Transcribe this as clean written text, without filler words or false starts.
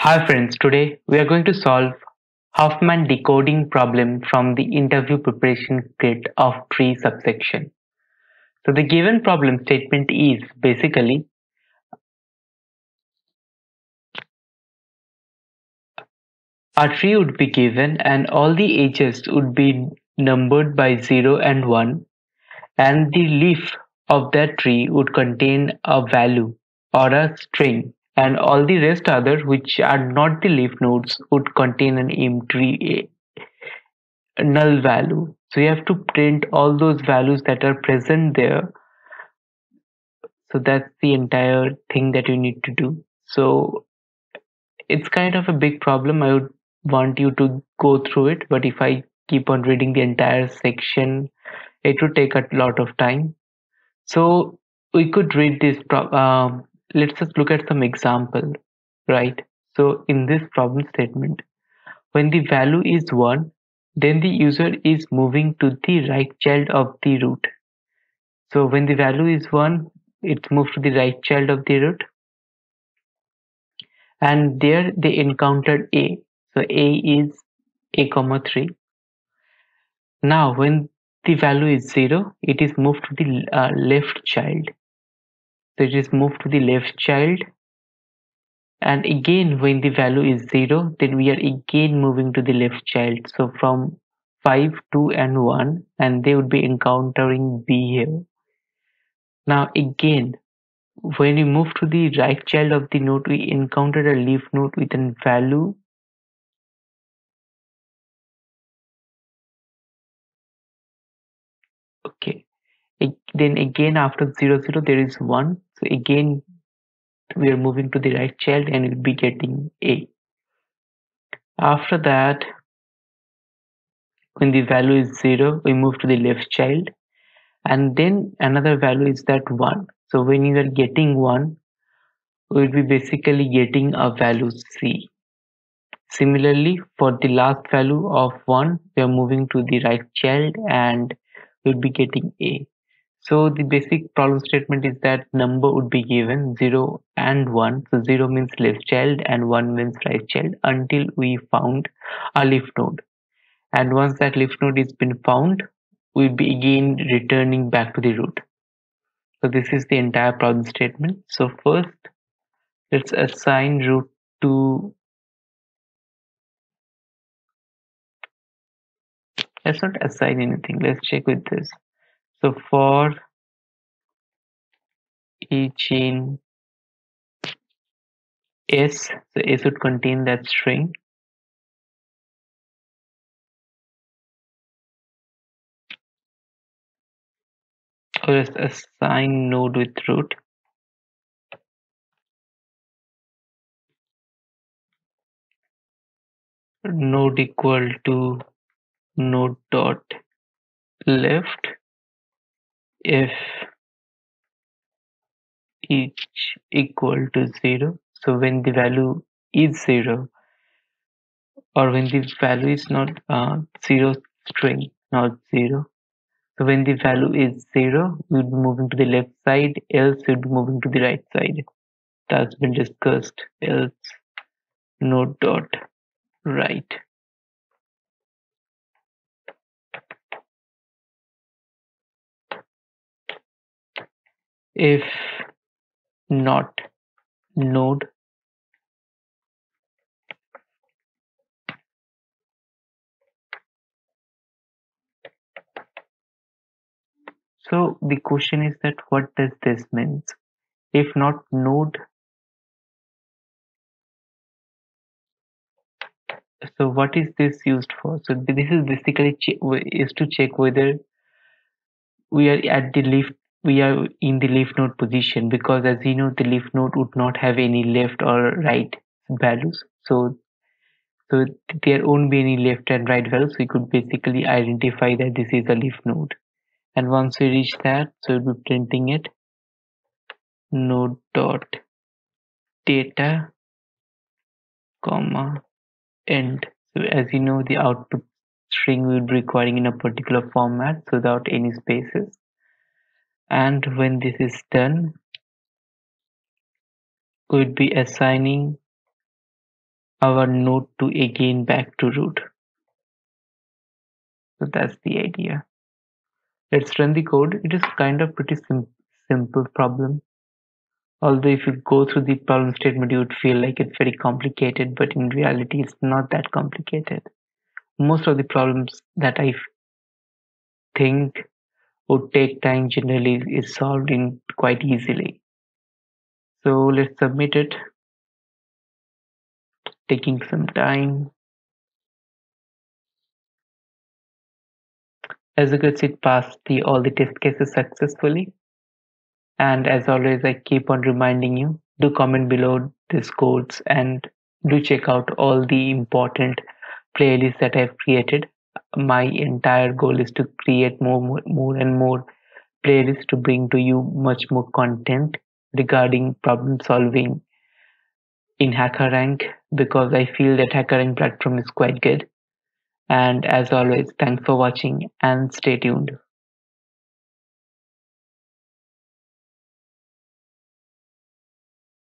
Hi friends, today we are going to solve Huffman decoding problem from the interview preparation kit of tree subsection. So the given problem statement is basically a tree would be given and all the edges would be numbered by 0 and 1, and the leaf of that tree would contain a value or a string, and all the rest other which are not the leaf nodes would contain an empty null value. So you have to print all those values that are present there. So that's the entire thing that you need to do. So it's kind of a big problem. I would want you to go through it, but if I keep on reading the entire section, it would take a lot of time. So we could read this. Let's just look at some example, right? So in this problem statement, when the value is 1, then the user is moving to the right child of the root. So when the value is 1, it moves to the right child of the root, and there they encountered A. So A is A comma 3. Now when the value is 0, it is moved to the left child. So it is moved to the left child, and again when the value is 0, then we are again moving to the left child. So from 5, 2 and 1, and they would be encountering B here. Now again, when we move to the right child of the node, we encounter a leaf node with a value. Okay. Then again after 0, 0, there is 1. So again, we are moving to the right child and we'll be getting A. After that, when the value is 0, we move to the left child. And then another value is that 1. So when you are getting 1, we'll be basically getting a value C. Similarly, for the last value of 1, we are moving to the right child and we'll be getting A. So the basic problem statement is that number would be given 0 and 1. So 0 means left child and 1 means right child until we found a leaf node. And once that leaf node is been found, we'll be again returning back to the root. So this is the entire problem statement. So first, let's assign root to, let's not assign anything. Let's check with this. So for each in S, so S would contain that string. So let's assign node with root. Node equal to node dot left if each equal to 0. So when the value is 0, or when the value is not 0 string, not 0. So when the value is 0, we'll be moving to the left side, else we'll be moving to the right side. That's been discussed. Else node dot right. If not node, so the question is that what does this mean? If not node, so what is this used for? So this is basically is to check whether we are at the leaf, we are in the leaf node position, because as you know the leaf node would not have any left or right values. So there won't be any left and right values. We could basically identify that this is a leaf node. And once we reach that, so we'll be printing it node dot data comma end. So as you know, the output string will be requiring in a particular format, so without any spaces. And when this is done, we'll be assigning our node to again back to root. So that's the idea. Let's run the code. It is kind of pretty simple problem. Although if you go through the problem statement, you would feel like it's very complicated, but in reality, it's not that complicated. Most of the problems that I think would take time generally is solved in quite easily. So let's submit it, taking some time. As you can see, it passed all the test cases successfully. And as always, I keep on reminding you, do comment below these codes and do check out all the important playlists that I've created. My entire goal is to create more and more playlists to bring to you much more content regarding problem solving in HackerRank, because I feel that HackerRank platform is quite good. And as always, thanks for watching and stay tuned.